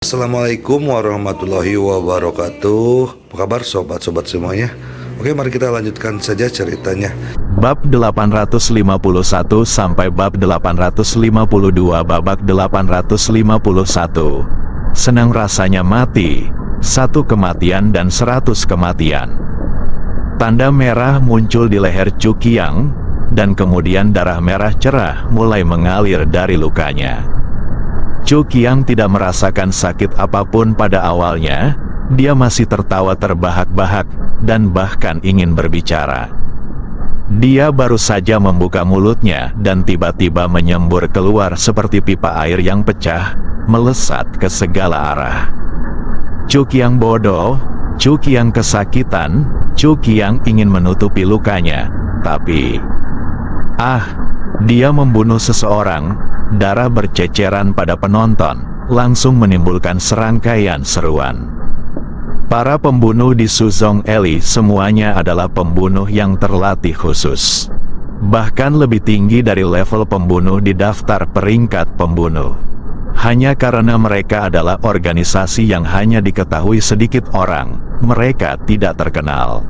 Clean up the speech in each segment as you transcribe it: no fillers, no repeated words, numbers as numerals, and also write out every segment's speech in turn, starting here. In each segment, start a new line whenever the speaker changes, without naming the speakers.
Assalamualaikum warahmatullahi wabarakatuh. Apa kabar sobat-sobat semuanya? Oke, mari kita lanjutkan saja ceritanya.
Bab 851 sampai bab 852. Babak 851. Senang rasanya mati, satu kematian dan 100 kematian. Tanda merah muncul di leher Cukiang, dan kemudian darah merah cerah mulai mengalir dari lukanya. Cukiang tidak merasakan sakit apapun pada awalnya. Dia masih tertawa terbahak-bahak, dan bahkan ingin berbicara. Dia baru saja membuka mulutnya, dan tiba-tiba menyembur keluar seperti pipa air yang pecah, melesat ke segala arah. Cukiang bodoh, Cukiang kesakitan, Cukiang ingin menutupi lukanya, tapi... dia membunuh seseorang. Darah berceceran pada penonton, langsung menimbulkan serangkaian seruan. Para pembunuh di Suzong Eli semuanya adalah pembunuh yang terlatih khusus. Bahkan lebih tinggi dari level pembunuh di daftar peringkat pembunuh. Hanya karena mereka adalah organisasi yang hanya diketahui sedikit orang, mereka tidak terkenal.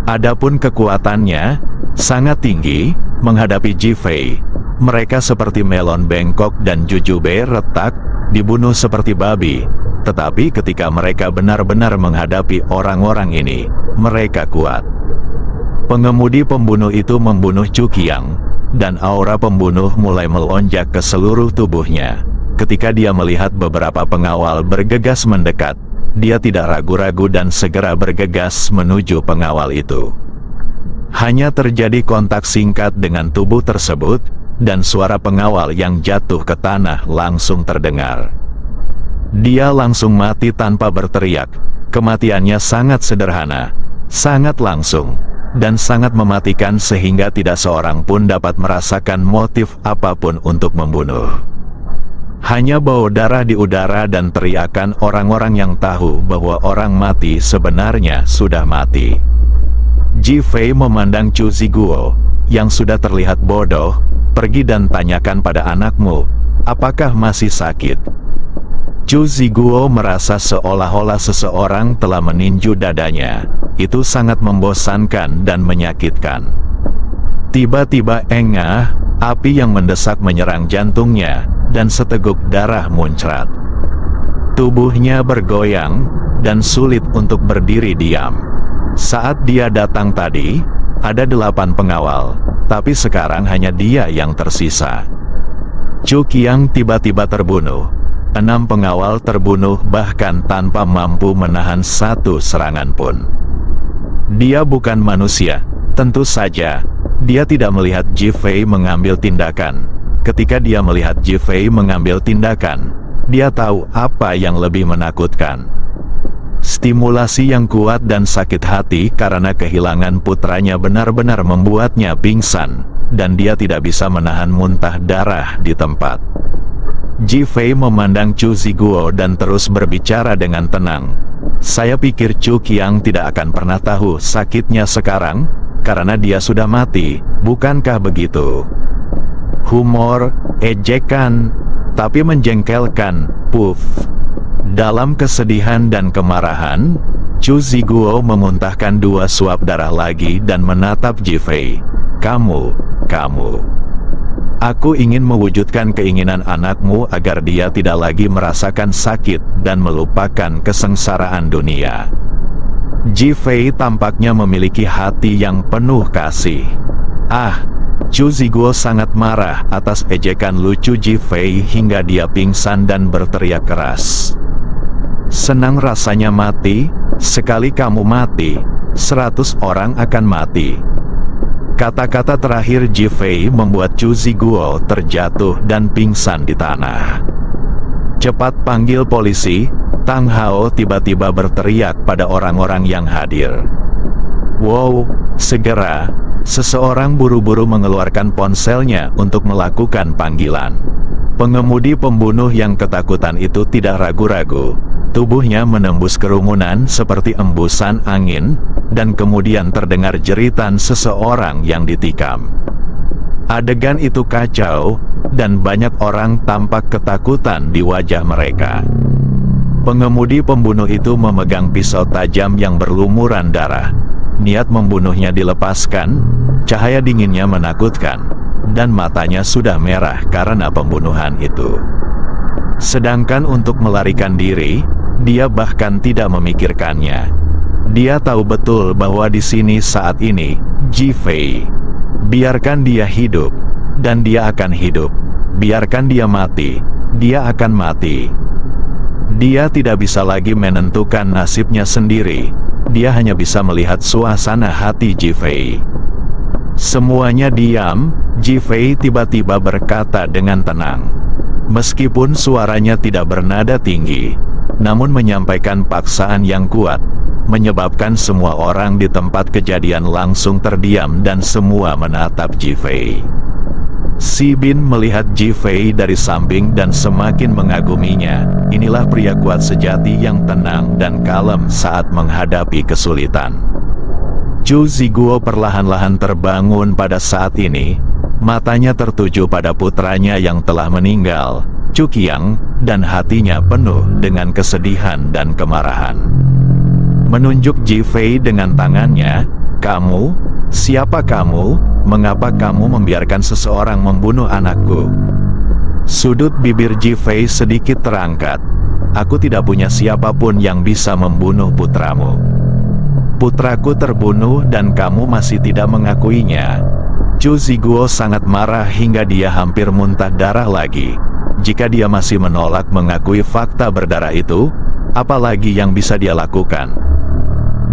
Adapun kekuatannya, sangat tinggi, menghadapi Jifei. Mereka seperti melon bengkok dan jujube retak, dibunuh seperti babi. Tetapi ketika mereka benar-benar menghadapi orang-orang ini, mereka kuat. Pengemudi pembunuh itu membunuh Cukiang, dan aura pembunuh mulai melonjak ke seluruh tubuhnya. Ketika dia melihat beberapa pengawal bergegas mendekat, dia tidak ragu-ragu dan segera bergegas menuju pengawal itu. Hanya terjadi kontak singkat dengan tubuh tersebut, dan suara pengawal yang jatuh ke tanah langsung terdengar. Dia langsung mati tanpa berteriak. Kematiannya sangat sederhana, sangat langsung, dan sangat mematikan sehingga tidak seorang pun dapat merasakan motif apapun untuk membunuh. Hanya bau darah di udara dan teriakan orang-orang yang tahu bahwa orang mati sebenarnya sudah mati. Jifei memandang Chu Ziguo, yang sudah terlihat bodoh. Pergi dan tanyakan pada anakmu, apakah masih sakit? Chu Ziguo merasa seolah-olah seseorang telah meninju dadanya. Itu sangat membosankan dan menyakitkan. Tiba-tiba api yang mendesak menyerang jantungnya, dan seteguk darah muncrat. Tubuhnya bergoyang, dan sulit untuk berdiri diam. Saat dia datang tadi, ada 8 pengawal, tapi sekarang hanya dia yang tersisa. Cukiang tiba-tiba terbunuh. 6 pengawal terbunuh bahkan tanpa mampu menahan satu serangan pun. Dia bukan manusia, tentu saja. Dia tidak melihat Jifei mengambil tindakan. Ketika dia melihat Jifei mengambil tindakan, dia tahu apa yang lebih menakutkan. Stimulasi yang kuat dan sakit hati karena kehilangan putranya benar-benar membuatnya pingsan, dan dia tidak bisa menahan muntah darah di tempat. Jifei memandang Chu Ziguo dan terus berbicara dengan tenang. Saya pikir Cukiang tidak akan pernah tahu sakitnya sekarang, karena dia sudah mati, bukankah begitu? Humor, ejekan, tapi menjengkelkan, puff. Dalam kesedihan dan kemarahan, Chu Ziguo memuntahkan 2 suap darah lagi dan menatap Jifei. Kamu. Aku ingin mewujudkan keinginan anakmu agar dia tidak lagi merasakan sakit dan melupakan kesengsaraan dunia. Jifei tampaknya memiliki hati yang penuh kasih. Chu Ziguo sangat marah atas ejekan lucu Jifei hingga dia pingsan dan berteriak keras. Senang rasanya mati, sekali kamu mati, 100 orang akan mati. Kata-kata terakhir Jifei membuat Chu Ziguo terjatuh dan pingsan di tanah. Cepat panggil polisi, Tang Hao tiba-tiba berteriak pada orang-orang yang hadir. Wow, segera, seseorang buru-buru mengeluarkan ponselnya untuk melakukan panggilan. Pengemudi pembunuh yang ketakutan itu tidak ragu-ragu. Tubuhnya menembus kerumunan seperti embusan angin, dan kemudian terdengar jeritan seseorang yang ditikam. Adegan itu kacau, dan banyak orang tampak ketakutan di wajah mereka. Pengemudi pembunuh itu memegang pisau tajam yang berlumuran darah. Niat membunuhnya dilepaskan, cahaya dinginnya menakutkan, dan matanya sudah merah karena pembunuhan itu. Sedangkan untuk melarikan diri, dia bahkan tidak memikirkannya. Dia tahu betul bahwa di sini saat ini, Ji-Fei. Biarkan dia hidup, dan dia akan hidup. Biarkan dia mati, dia akan mati. Dia tidak bisa lagi menentukan nasibnya sendiri. Dia hanya bisa melihat suasana hati Ji-Fei. Semuanya diam. Ji-Fei tiba-tiba berkata dengan tenang. Meskipun suaranya tidak bernada tinggi, namun menyampaikan paksaan yang kuat, menyebabkan semua orang di tempat kejadian langsung terdiam dan semua menatap Ji-Fei. Si Bin melihat Ji-Fei dari samping dan semakin mengaguminya. Inilah pria kuat sejati yang tenang dan kalem saat menghadapi kesulitan. Chu Ziguo perlahan-lahan terbangun pada saat ini. Matanya tertuju pada putranya yang telah meninggal, Chu Qiang, dan hatinya penuh dengan kesedihan dan kemarahan. Menunjuk Ji-Fei dengan tangannya, "Kamu? Siapa kamu? Mengapa kamu membiarkan seseorang membunuh anakku?" Sudut bibir Ji-Fei sedikit terangkat. "Aku tidak punya siapapun yang bisa membunuh putramu. Putraku terbunuh dan kamu masih tidak mengakuinya." Chu Ziguo sangat marah hingga dia hampir muntah darah lagi. Jika dia masih menolak mengakui fakta berdarah itu, apalagi yang bisa dia lakukan?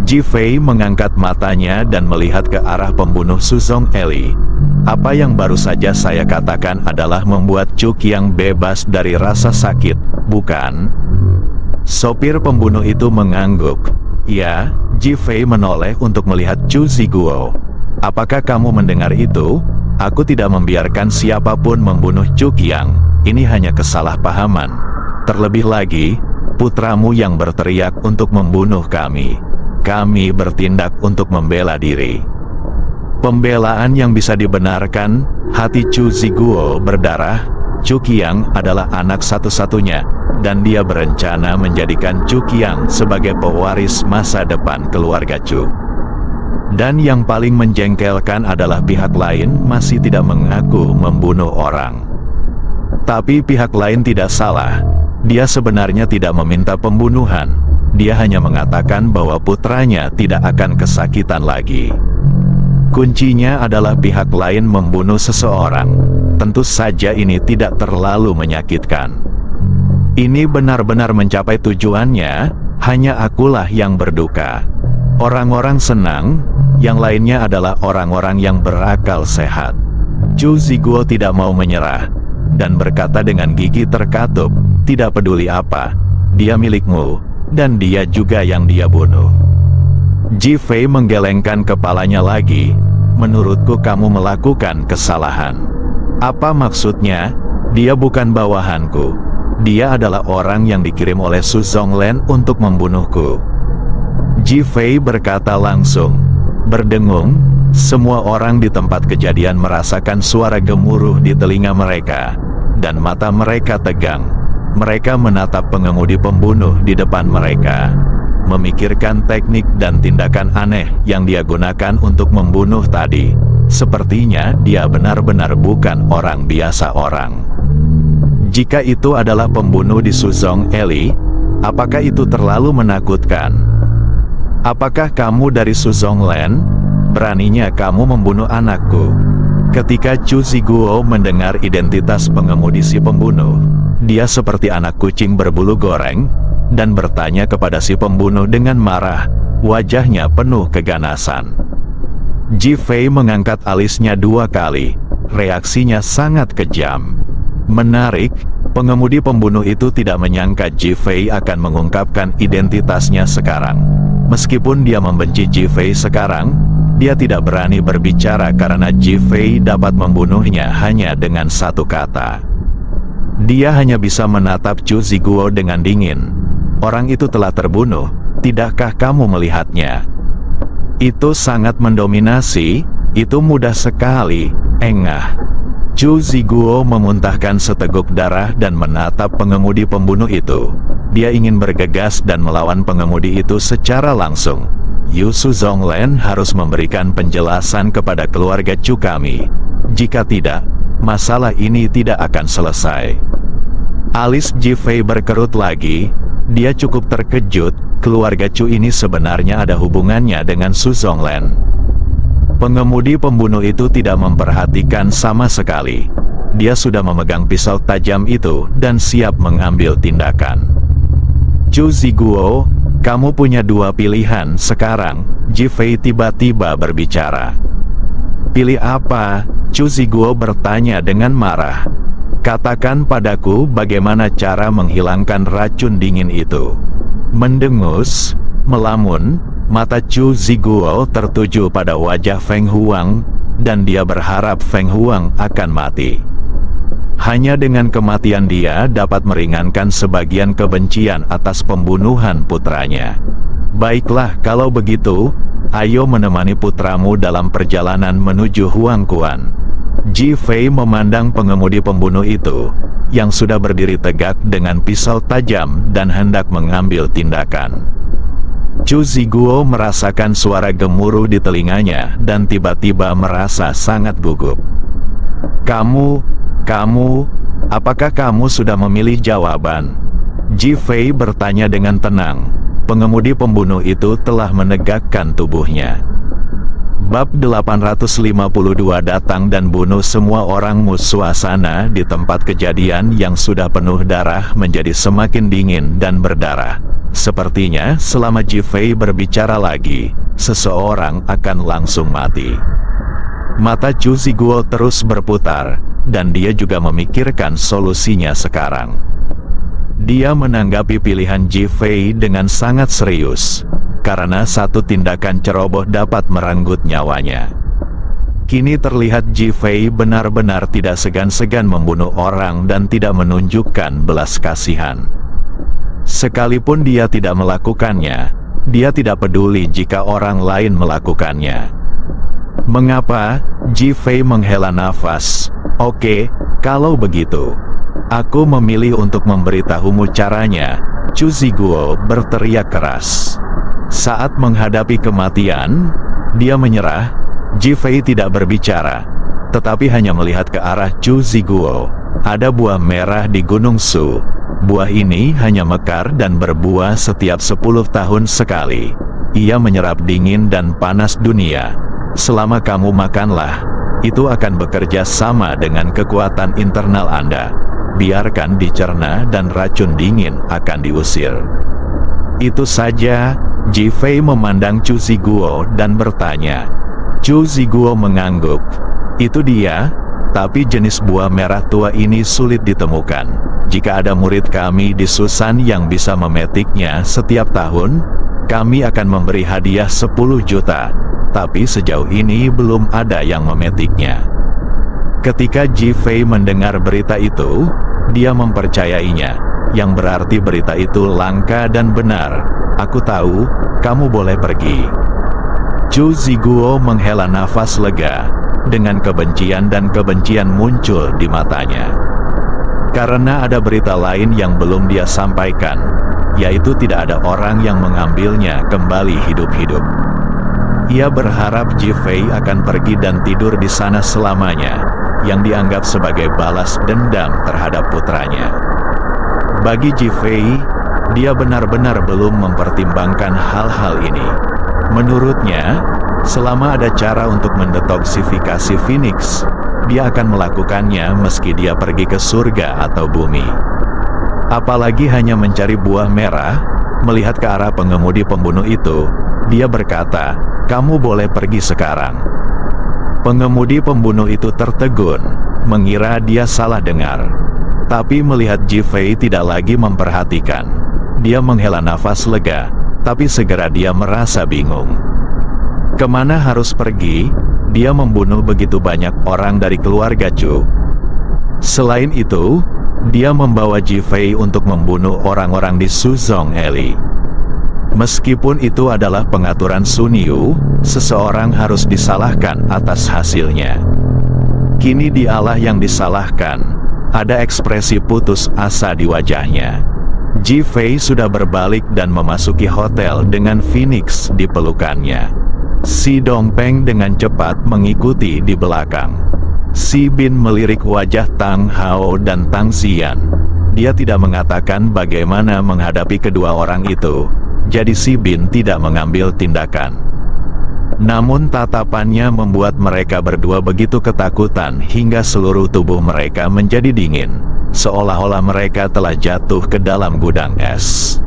Ji-Fei mengangkat matanya dan melihat ke arah pembunuh Suzong Eli. "Apa yang baru saja saya katakan adalah membuat Chu Qiang bebas dari rasa sakit, bukan?" Sopir pembunuh itu mengangguk. "Ya." Ji-Fei menoleh untuk melihat Chu Ziguo. "Apakah kamu mendengar itu? Aku tidak membiarkan siapapun membunuh Chu Qiang. Ini hanya kesalahpahaman. Terlebih lagi, putramu yang berteriak untuk membunuh kami. Kami bertindak untuk membela diri." Pembelaan yang bisa dibenarkan. Hati Chu Ziguo berdarah. Chu Qiang adalah anak satu-satunya, dan dia berencana menjadikan Chu Qiang sebagai pewaris masa depan keluarga Chu. Dan yang paling menjengkelkan adalah pihak lain masih tidak mengaku membunuh orang. Tapi pihak lain tidak salah. Dia sebenarnya tidak meminta pembunuhan. Dia hanya mengatakan bahwa putranya tidak akan kesakitan lagi. Kuncinya adalah pihak lain membunuh seseorang. Tentu saja ini tidak terlalu menyakitkan. Ini benar-benar mencapai tujuannya. Hanya akulah yang berduka. Orang-orang senang. Yang lainnya adalah orang-orang yang berakal sehat. Chu Ziguo tidak mau menyerah, dan berkata dengan gigi terkatup, "Tidak peduli apa, dia milikmu, dan dia juga yang dia bunuh." Ji-Fei menggelengkan kepalanya lagi. "Menurutku kamu melakukan kesalahan." "Apa maksudnya?" "Dia bukan bawahanku. Dia adalah orang yang dikirim oleh Su Zonglen untuk membunuhku." Ji-Fei berkata langsung. Berdengung, semua orang di tempat kejadian merasakan suara gemuruh di telinga mereka, dan mata mereka tegang. Mereka menatap pengemudi pembunuh di depan mereka, memikirkan teknik dan tindakan aneh yang dia gunakan untuk membunuh tadi. Sepertinya dia benar-benar bukan orang biasa orang. Jika itu adalah pembunuh di Suzong Eli, apakah itu terlalu menakutkan? "Apakah kamu dari Suzonglen? Beraninya kamu membunuh anakku?" Ketika Chu Ziguo mendengar identitas pengemudi si pembunuh, dia seperti anak kucing berbulu goreng, dan bertanya kepada si pembunuh dengan marah. Wajahnya penuh keganasan. Ji-Fei mengangkat alisnya 2 kali. Reaksinya sangat kejam. Menarik, pengemudi pembunuh itu tidak menyangka Ji-Fei akan mengungkapkan identitasnya sekarang. Meskipun dia membenci Ji-Fei sekarang, dia tidak berani berbicara karena Ji-Fei dapat membunuhnya hanya dengan 1 kata. Dia hanya bisa menatap Chu Ziguo dengan dingin. "Orang itu telah terbunuh, tidakkah kamu melihatnya?" "Itu sangat mendominasi, itu mudah sekali, engah." Chu Ziguo memuntahkan seteguk darah dan menatap pengemudi pembunuh itu. dia ingin bergegas dan melawan pengemudi itu secara langsung. Yu Suzonglen harus memberikan penjelasan kepada keluarga Chu kami. Jika tidak, masalah ini tidak akan selesai. Alis Jifei berkerut lagi. Dia cukup terkejut, keluarga Chu ini sebenarnya ada hubungannya dengan Suzonglen. Pengemudi pembunuh itu tidak memperhatikan sama sekali. Dia sudah memegang pisau tajam itu dan siap mengambil tindakan. Chu Ziguo, kamu punya dua pilihan sekarang, Jifei tiba-tiba berbicara. Pilih apa? Chu Ziguo bertanya dengan marah. Katakan padaku bagaimana cara menghilangkan racun dingin itu. Mendengus, melamun, mata Chu Ziguo tertuju pada wajah Feng Huang, dan dia berharap Feng Huang akan mati. Hanya dengan kematian dia dapat meringankan sebagian kebencian atas pembunuhan putranya. Baiklah kalau begitu, ayo menemani putramu dalam perjalanan menuju Huangquan. Jifei memandang pengemudi pembunuh itu, yang sudah berdiri tegak dengan pisau tajam dan hendak mengambil tindakan. Chu Ziguo merasakan suara gemuruh di telinganya dan tiba-tiba merasa sangat gugup. Kamu, apakah kamu sudah memilih jawaban? Jifei bertanya dengan tenang. Pengemudi pembunuh itu telah menegakkan tubuhnya. Bab 852 datang dan bunuh semua orang. Suasana di tempat kejadian yang sudah penuh darah menjadi semakin dingin dan berdarah. Sepertinya selama Jifei berbicara lagi, seseorang akan langsung mati. Mata Chu Ziguo terus berputar, dan dia juga memikirkan solusinya sekarang. Dia menanggapi pilihan Jifei dengan sangat serius, karena satu tindakan ceroboh dapat merenggut nyawanya. Kini terlihat Jifei benar-benar tidak segan-segan membunuh orang dan tidak menunjukkan belas kasihan. Sekalipun dia tidak melakukannya, dia tidak peduli jika orang lain melakukannya. Mengapa? Jifei menghela nafas. Oke, kalau begitu, aku memilih untuk memberitahumu caranya. Chu Ziguo berteriak keras. Saat menghadapi kematian, dia menyerah. Jifei tidak berbicara, tetapi hanya melihat ke arah Chu Ziguo. Ada buah merah di Gunung Su. Buah ini hanya mekar dan berbuah setiap 10 tahun sekali. Ia menyerap dingin dan panas dunia. Selama kamu makanlah, itu akan bekerja sama dengan kekuatan internal Anda. Biarkan dicerna dan racun dingin akan diusir. Itu saja. Jifei memandang Chu Ziguo dan bertanya. Chu Ziguo mengangguk. Itu dia, tapi jenis buah merah tua ini sulit ditemukan. Jika ada murid kami di Susan yang bisa memetiknya setiap tahun, kami akan memberi hadiah 10 juta. Tapi sejauh ini belum ada yang memetiknya. Ketika Jifei mendengar berita itu, dia mempercayainya, yang berarti berita itu langka dan benar. Aku tahu, kamu boleh pergi. Chu Ziguo menghela nafas lega, dengan kebencian dan kebencian muncul di matanya. Karena ada berita lain yang belum dia sampaikan, yaitu tidak ada orang yang mengambilnya kembali hidup-hidup. Ia berharap Jifei akan pergi dan tidur di sana selamanya, yang dianggap sebagai balas dendam terhadap putranya. Bagi Jifei, dia benar-benar belum mempertimbangkan hal-hal ini. Menurutnya, selama ada cara untuk mendetoksifikasi Phoenix, dia akan melakukannya meski dia pergi ke surga atau bumi. Apalagi hanya mencari buah merah. Melihat ke arah pengemudi pembunuh itu, dia berkata, "Kamu boleh pergi sekarang." Pengemudi pembunuh itu tertegun, mengira dia salah dengar. Tapi melihat Jifei tidak lagi memperhatikan, dia menghela nafas lega, tapi segera dia merasa bingung. Kemana harus pergi? Dia membunuh begitu banyak orang dari keluarga Chu. Selain itu, dia membawa Jifei untuk membunuh orang-orang di Suzong Eli. Meskipun itu adalah pengaturan Sun Yu, seseorang harus disalahkan atas hasilnya. Kini dialah yang disalahkan. Ada ekspresi putus asa di wajahnya. Ji Fei sudah berbalik dan memasuki hotel dengan Phoenix di pelukannya. Si Dongpeng dengan cepat mengikuti di belakang. Si Bin melirik wajah Tang Hao dan Tang Xian. Dia tidak mengatakan bagaimana menghadapi kedua orang itu, jadi si Bin tidak mengambil tindakan. Namun tatapannya membuat mereka berdua begitu ketakutan hingga seluruh tubuh mereka menjadi dingin, seolah-olah mereka telah jatuh ke dalam gudang es.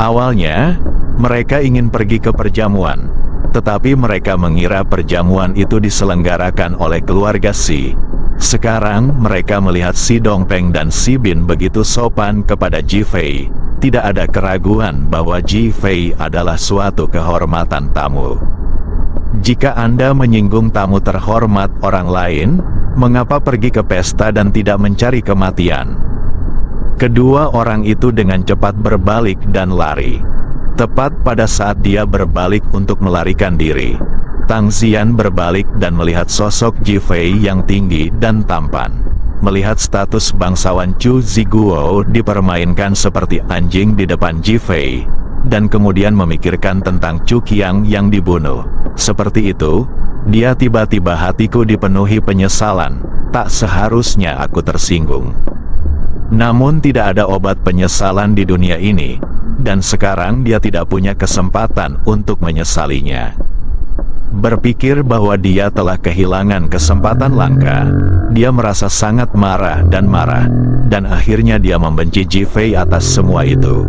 Awalnya, mereka ingin pergi ke perjamuan, tetapi mereka mengira perjamuan itu diselenggarakan oleh keluarga Si. Sekarang mereka melihat Si Dongpeng dan Si Bin begitu sopan kepada Ji Fei. Tidak ada keraguan bahwa Ji Fei adalah suatu kehormatan tamu. Jika Anda menyinggung tamu terhormat orang lain, mengapa pergi ke pesta dan tidak mencari kematian? Kedua orang itu dengan cepat berbalik dan lari. Tepat pada saat dia berbalik untuk melarikan diri, Tang Xian berbalik dan melihat sosok Ji Fei yang tinggi dan tampan. Melihat status bangsawan Chu Ziguo dipermainkan seperti anjing di depan Ji Fei, dan kemudian memikirkan tentang Chu Qiang yang dibunuh. Seperti itu, dia tiba-tiba hatiku dipenuhi penyesalan, tak seharusnya aku tersinggung. Namun tidak ada obat penyesalan di dunia ini, dan sekarang dia tidak punya kesempatan untuk menyesalinya. Berpikir bahwa dia telah kehilangan kesempatan langka, dia merasa sangat marah, dan akhirnya dia membenci Ji Fei atas semua itu.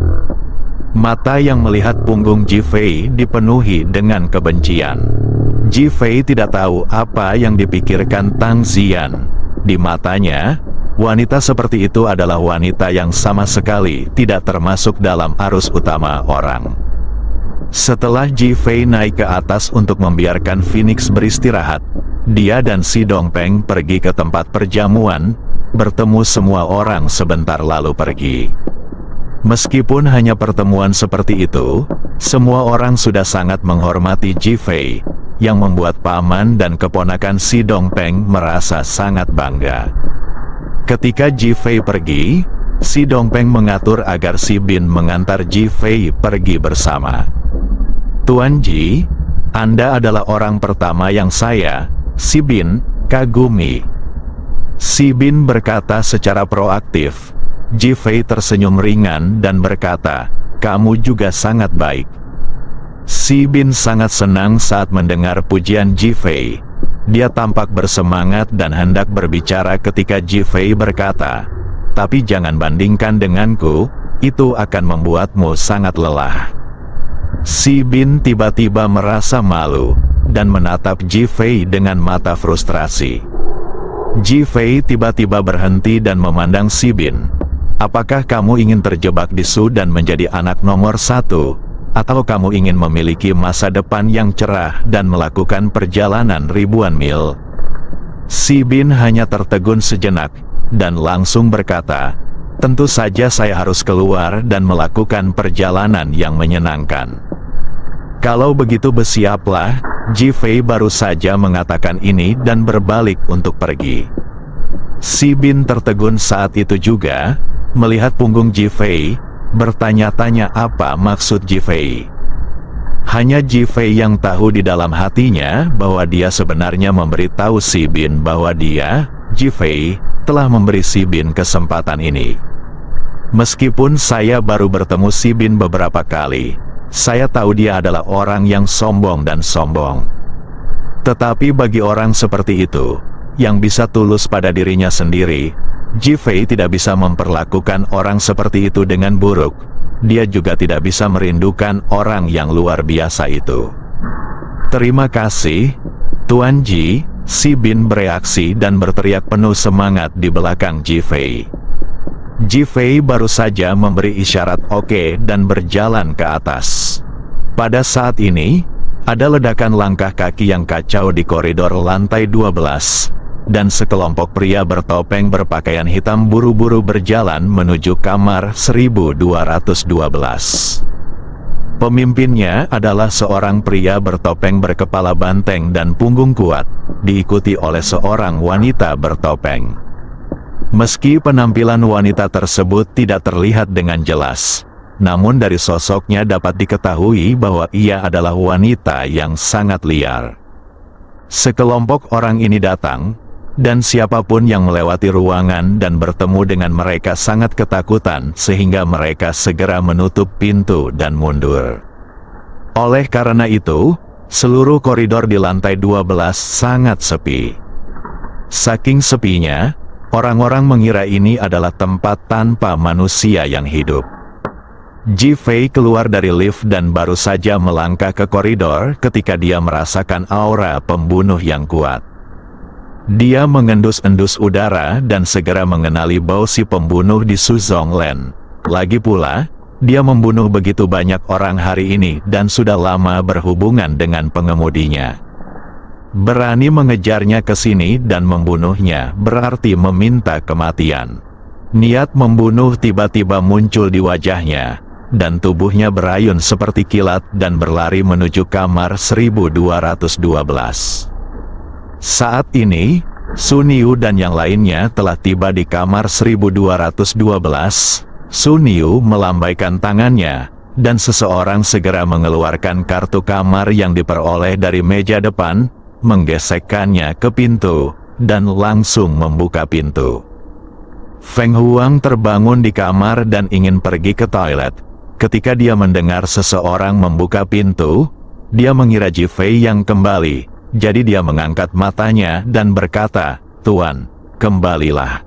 Mata yang melihat punggung Ji Fei dipenuhi dengan kebencian. Ji Fei tidak tahu apa yang dipikirkan Tang Xian. Di matanya, wanita seperti itu adalah wanita yang sama sekali tidak termasuk dalam arus utama orang. Setelah Ji Fei naik ke atas untuk membiarkan Phoenix beristirahat, dia dan Si Dongpeng pergi ke tempat perjamuan, bertemu semua orang sebentar lalu pergi. Meskipun hanya pertemuan seperti itu, semua orang sudah sangat menghormati Ji Fei, yang membuat paman dan keponakan Si Dongpeng merasa sangat bangga. Ketika Ji Fei pergi, Si Dongpeng mengatur agar Si Bin mengantar Ji Fei pergi bersama. Tuan Ji, Anda adalah orang pertama yang saya, Si Bin, kagumi. Si Bin berkata secara proaktif. Ji Fei tersenyum ringan dan berkata, kamu juga sangat baik. Si Bin sangat senang saat mendengar pujian Ji Fei. Dia tampak bersemangat dan hendak berbicara ketika Ji Fei berkata, tapi jangan bandingkan denganku, itu akan membuatmu sangat lelah. Si Bin tiba-tiba merasa malu, dan menatap Ji Fei dengan mata frustrasi. Ji Fei tiba-tiba berhenti dan memandang Si Bin. Apakah kamu ingin terjebak di Su dan menjadi anak nomor 1? Atau kamu ingin memiliki masa depan yang cerah dan melakukan perjalanan ribuan mil? Si Bin hanya tertegun sejenak, dan langsung berkata, tentu saja saya harus keluar dan melakukan perjalanan yang menyenangkan. Kalau begitu bersiaplah. Ji Fei baru saja mengatakan ini dan berbalik untuk pergi. Si Bin tertegun saat itu juga, melihat punggung Ji Fei, bertanya-tanya apa maksud Ji Fei. Hanya Ji Fei yang tahu di dalam hatinya bahwa dia sebenarnya memberitahu Si Bin bahwa dia, Ji Fei, telah memberi Si Bin kesempatan ini. Meskipun saya baru bertemu Si Bin beberapa kali, saya tahu dia adalah orang yang sombong dan sombong. Tetapi bagi orang seperti itu, yang bisa tulus pada dirinya sendiri, Ji Fei tidak bisa memperlakukan orang seperti itu dengan buruk. Dia juga tidak bisa merindukan orang yang luar biasa itu. Terima kasih, Tuan Ji. Si Bin bereaksi dan berteriak penuh semangat di belakang Ji Fei. Ji Fei baru saja memberi isyarat oke dan berjalan ke atas. Pada saat ini, ada ledakan langkah kaki yang kacau di koridor lantai 12. Dan sekelompok pria bertopeng berpakaian hitam buru-buru berjalan menuju kamar 1212. Pemimpinnya adalah seorang pria bertopeng berkepala banteng dan punggung kuat, diikuti oleh seorang wanita bertopeng. Meski penampilan wanita tersebut tidak terlihat dengan jelas, namun dari sosoknya dapat diketahui bahwa ia adalah wanita yang sangat liar. Sekelompok orang ini datang, dan siapapun yang melewati ruangan dan bertemu dengan mereka sangat ketakutan sehingga mereka segera menutup pintu dan mundur. Oleh karena itu, seluruh koridor di lantai 12 sangat sepi. Saking sepinya, orang-orang mengira ini adalah tempat tanpa manusia yang hidup. Ji Fei keluar dari lift dan baru saja melangkah ke koridor ketika dia merasakan aura pembunuh yang kuat. Dia mengendus-endus udara dan segera mengenali bau si pembunuh di Suzonglen. Lagi pula, dia membunuh begitu banyak orang hari ini dan sudah lama berhubungan dengan pengemudinya. Berani mengejarnya ke sini dan membunuhnya berarti meminta kematian. Niat membunuh tiba-tiba muncul di wajahnya, dan tubuhnya berayun seperti kilat dan berlari menuju kamar 1212. Saat ini, Sun Yu dan yang lainnya telah tiba di kamar 1212. Sun Yu melambaikan tangannya, dan seseorang segera mengeluarkan kartu kamar yang diperoleh dari meja depan, menggesekkannya ke pintu, dan langsung membuka pintu. Feng Huang terbangun di kamar dan ingin pergi ke toilet. Ketika dia mendengar seseorang membuka pintu, dia mengira Ji Fei yang kembali, jadi dia mengangkat matanya dan berkata, "Tuan, kembalilah."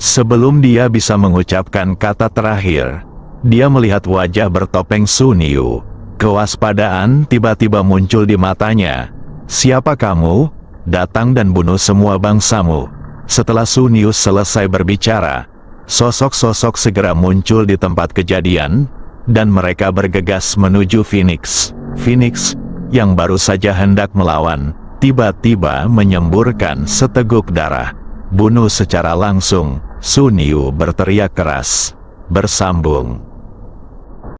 Sebelum dia bisa mengucapkan kata terakhir, dia melihat wajah bertopeng Sun Yu. Kewaspadaan tiba-tiba muncul di matanya. "Siapa kamu? Datang dan bunuh semua bangsamu." Setelah Sun Yu selesai berbicara, sosok-sosok segera muncul di tempat kejadian, dan mereka bergegas menuju Phoenix. Phoenix, yang baru saja hendak melawan, tiba-tiba menyemburkan seteguk darah. "Bunuh secara langsung!" Sun Yu berteriak keras. Bersambung.